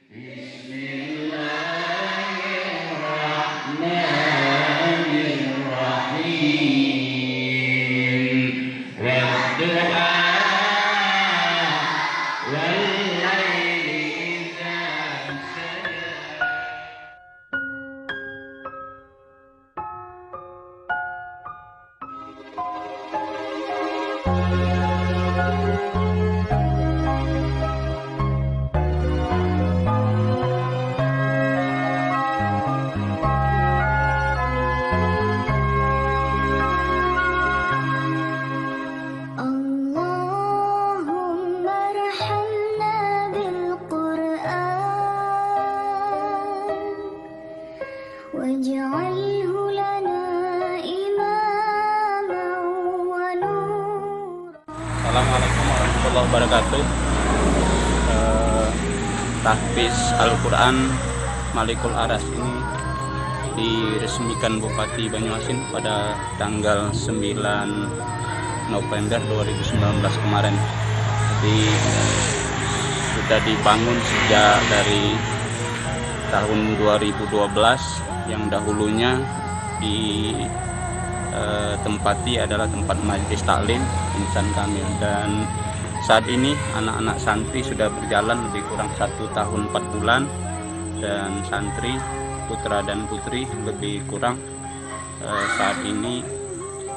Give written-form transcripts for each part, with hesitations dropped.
Bismillahirrahmanirrahim. Wadduha wal-laili idza saja. واجعله لنا إماما ونورا. Assalamualaikum warahmatullahi wabarakatuh. Tahfiz Al-Quran Malikul Aras ini diresmikan Bupati Banyuasin pada tanggal 9 November 2019 kemarin. Jadi sudah dibangun sejak dari tahun 2012, yang dahulunya ditempati adalah tempat majelis taklim Insan Kamil, dan saat ini anak-anak santri sudah berjalan lebih kurang 1 tahun 4 bulan, dan santri putra dan putri lebih kurang saat ini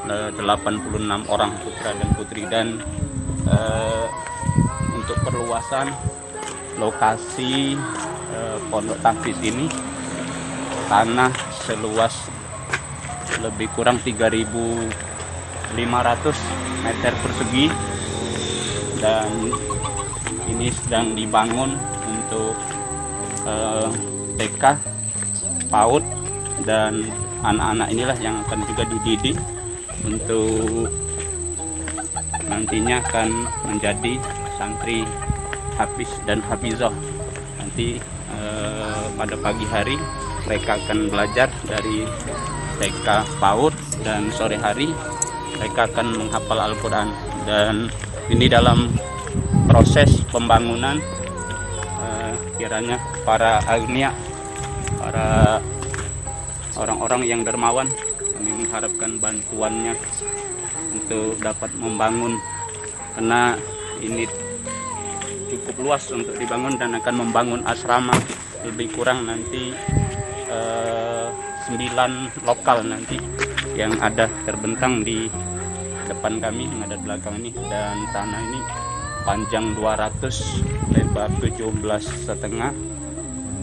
86 orang putra dan putri. Dan untuk perluasan lokasi pondok tahfiz ini, tanah seluas lebih kurang 3.500 meter persegi, dan ini sedang dibangun untuk TK, PAUD, dan anak-anak inilah yang akan juga dididik untuk nantinya akan menjadi santri hafiz dan hafizah. Nanti pada pagi hari mereka akan belajar dari TK, PAUD, dan sore hari mereka akan menghafal Al-Quran. Dan ini dalam proses pembangunan, kiranya para agnia, para orang-orang yang dermawan, kami mengharapkan bantuannya untuk dapat membangun, karena ini cukup luas untuk dibangun dan akan membangun asrama lebih kurang nanti 9 lokal nanti yang ada terbentang di depan kami, yang ada di belakang ini. Dan tanah ini panjang 200, lebar 17,5,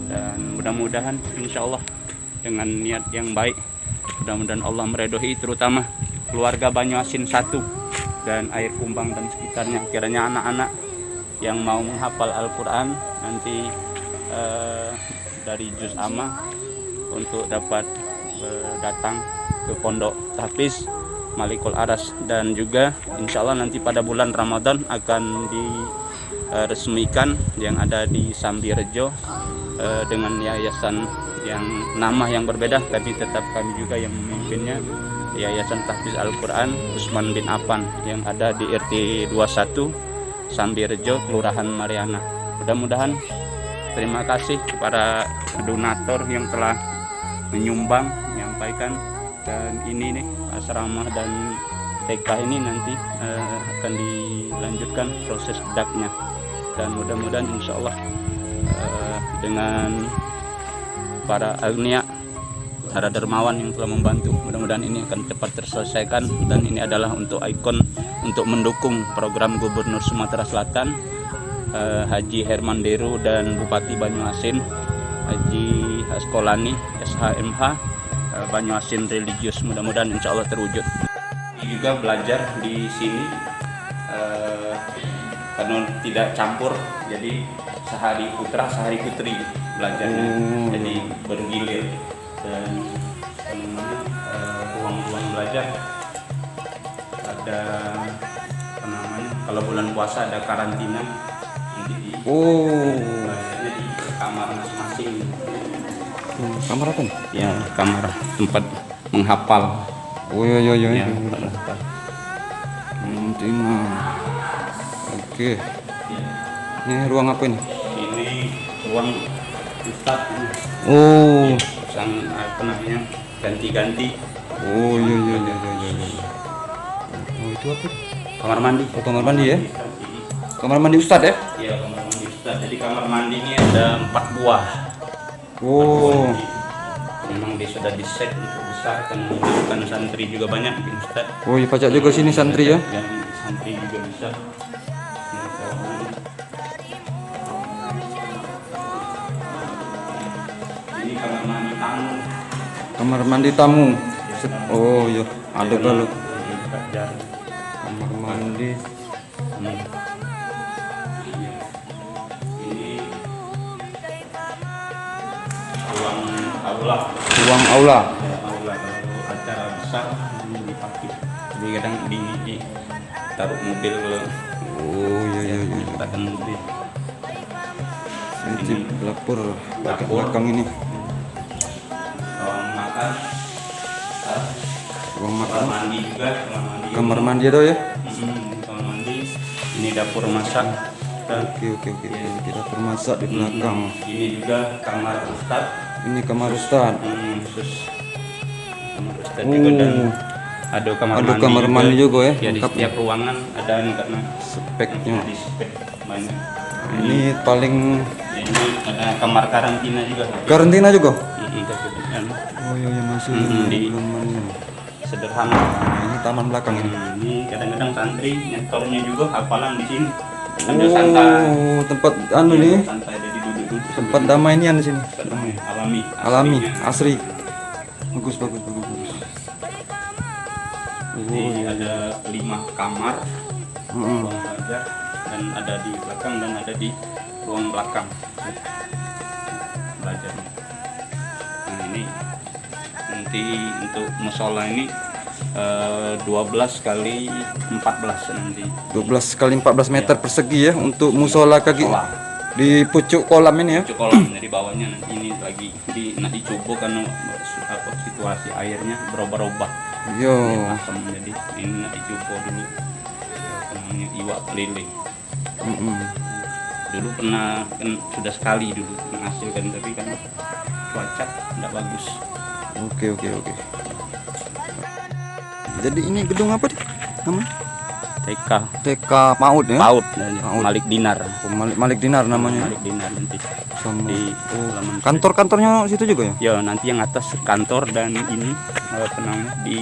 dan mudah-mudahan insya Allah dengan niat yang baik, mudah-mudahan Allah meridhoi terutama keluarga Banyuasin 1 dan Air Kumbang dan sekitarnya. Kiranya anak-anak yang mau menghafal Al-Quran nanti dari juz amma untuk dapat datang ke pondok tahfiz Malikul Aras. Dan juga insya Allah nanti pada bulan Ramadan akan diresmikan yang ada di Sambirejo dengan yayasan yang nama yang berbeda, tapi tetap kami juga yang memimpinnya, Yayasan Tahfiz Al-Quran Usman bin Affan, yang ada di RT 21 Sambirejo, Kelurahan Mariana. Mudah-mudahan, terima kasih kepada donatur yang telah menyumbang, menyampaikan. Dan ini nih asrama dan TK ini nanti akan dilanjutkan proses bedaknya, dan mudah-mudahan insya Allah dengan para agnia, para dermawan yang telah membantu, mudah-mudahan ini akan cepat terselesaikan. Dan ini adalah untuk ikon untuk mendukung program Gubernur Sumatera Selatan Haji Herman Deru dan Bupati Banyuasin Haji Askolani SHMH Banyuasin Religius. Mudah-mudahan insya Allah terwujud. Juga belajar di sini karena tidak campur, jadi sehari putra sehari putri belajarnya, jadi bergilir. Dan ruang-ruang belajar ada apa namanya, kalau bulan puasa ada karantina, jadi belajarnya di kamar masing-masing. Kamar apa nih? Ya, kamar tempat menghafal. Oh iya. Ya, menghafal. Oke. Ini ruang apa ini? Ini ruang ustadz Oh. sang apa namanya ganti-ganti. Oh iya iya iya iya iya. Oh itu apa? Kamar mandi. Oh, kamar mandi ya? Kamar mandi Ustadz ya? Iya, kamar mandi ustadz. Jadi kamar mandi ini ada 4 buah. Oh. Memang dia sudah di set untuk besar kan, bukan santri juga banyak di ustadz. Oh iya pajak juga sini santri ya? Yang santri juga bisa. Ini kamar mandi tamu. Kamar mandi tamu. Oh iya ada kalau Kerja. kamar mandi. Ini ruang aula. Ruang aula. Aula kalau acara besar ini dipakai. Jadi kadang ditaruh mobil kalau Oh iya iya iya. letakkan mobil. Ini dapur bagian Dapur. belakang ini. Ruang makan. Ruang Kamar makan. mandi juga. Kamar mandi ada ya? Kamar mandi. Ini dapur masak. Dan Oke oke oke. Oke. Dapur masak di belakang. ini juga kamar ustadz. Ini kamar Ustadz. Khusus kamar ustadz juga dan ada kamar Ada mandi kamar mandi juga ya? Ya di Lengkap setiap ruangan ada karena speknya. di spek banyak. Ini paling Ini ada kamar karantina juga. karantina juga. Dan Oh iya iya masuk di- ini. sederhana. Nah, ini taman belakang ini. Ini kadang-kadang santri nyetornya juga hafalan di sini. Ada santai. Oh tempat anu nih Santai jadi duduk-duduk. tempat damai ini di sini. Alami. Alami aslinya. asri. Bagus bagus bagus bagus. Jadi ada 5 kamar Heeh. ruang belajar dan ada di belakang dan ada di ruang belakang belajarnya. Nah ini nanti untuk musola ini 12 kali 14 nanti. 12 kali 14 meter persegi ya untuk musola kaki Musola. di pucuk kolam ini ya. Pucuk kolam dari bawahnya nanti ini lagi nak dicoba karena apa situasi airnya berubah-ubah. Yo. Asam jadi ini nak dicoba dulu. Apa namanya iwak lele. Mm-mm. Dulu pernah kan sudah sekali dulu menghasilkan tapi kan cuaca tidak bagus. Oke oke oke. Jadi ini gedung apa nih? Namanya? TK TK PAUD ya? PAUD PAUD. Malik Dinar. Oh, Malik Dinar namanya. Malik Dinar nanti Sama di oh, halaman kantor-kantornya situ juga ya? ya nanti yang atas kantor dan ini apa namanya di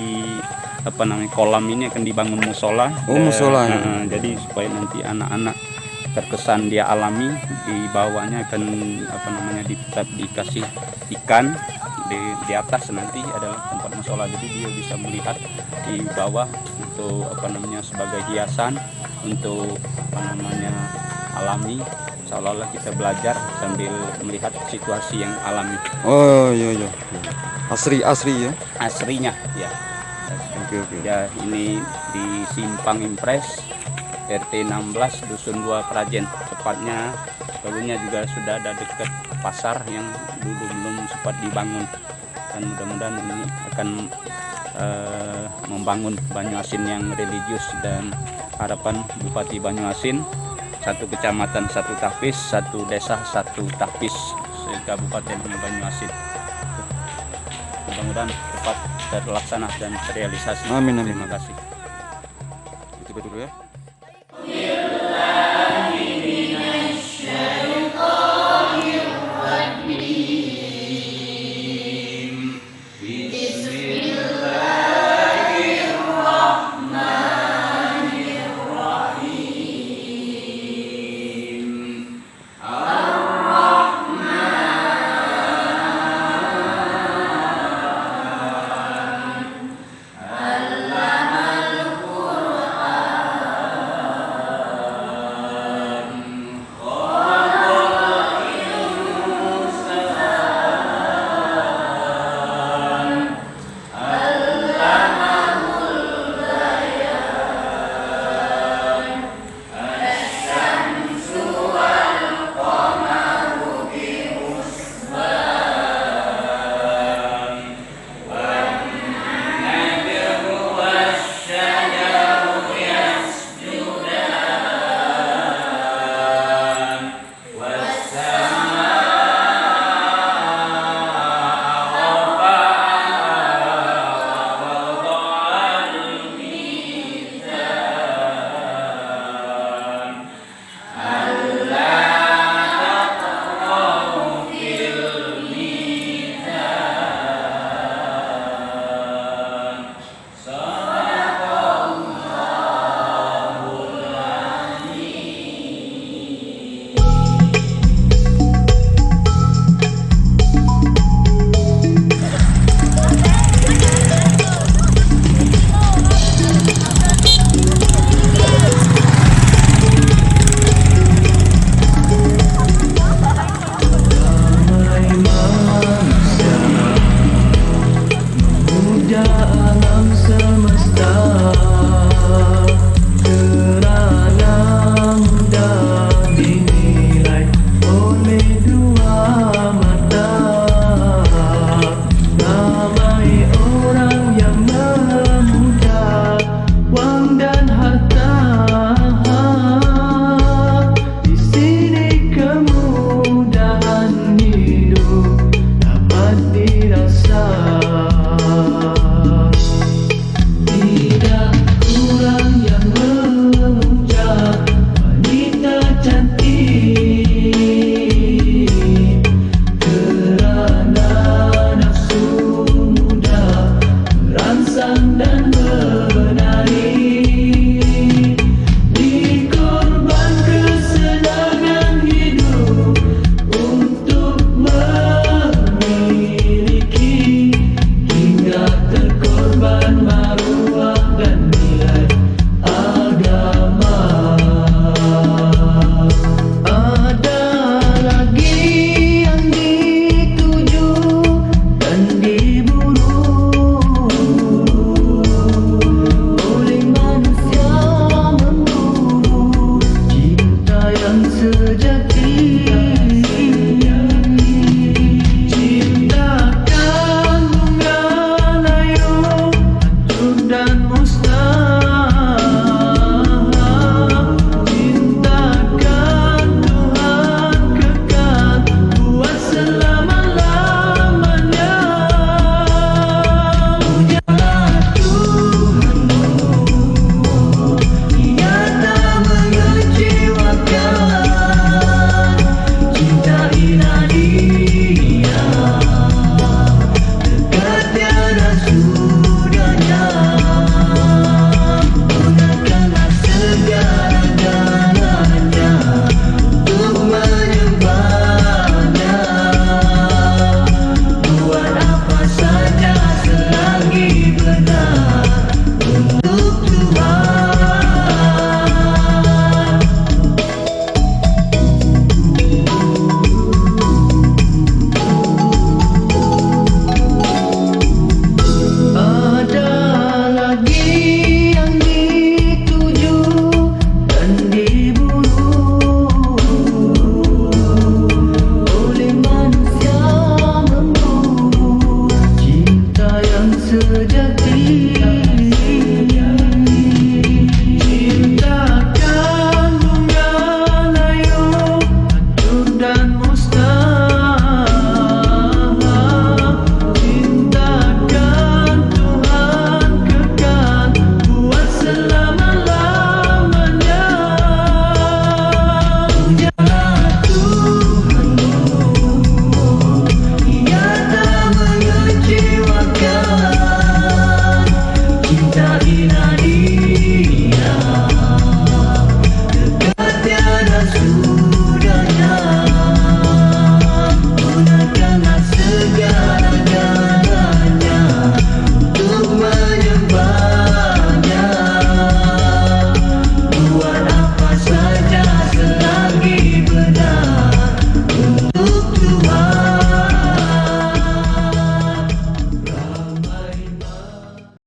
apa namanya kolam ini akan dibangun musola. Oh, musola ya. Jadi supaya nanti anak-anak terkesan dia alami, di bawahnya akan apa namanya tetap dikasih ikan, di atas nanti adalah tempat musola, jadi dia bisa melihat di bawah untuk apa namanya sebagai hiasan untuk apa namanya alami, seolah-olah kita belajar sambil melihat situasi yang alami Oh iya iya. Asri ya. aslinya ya. Oke oke. Ya ini di Simpang Impres RT 16 Dusun 2 Prajen, tepatnya dulunya juga sudah ada dekat pasar yang dulu belum sempat dibangun, dan mudah-mudahan ini akan membangun Banyuasin yang religius, dan harapan Bupati Banyuasin 1 kecamatan 1 tahfiz, 1 desa 1 tahfiz Kabupaten Banyuasin. Mudah-mudahan cepat terlaksana dan terrealisasi. Amin, amin. Terima kasih. Itu dulu ya.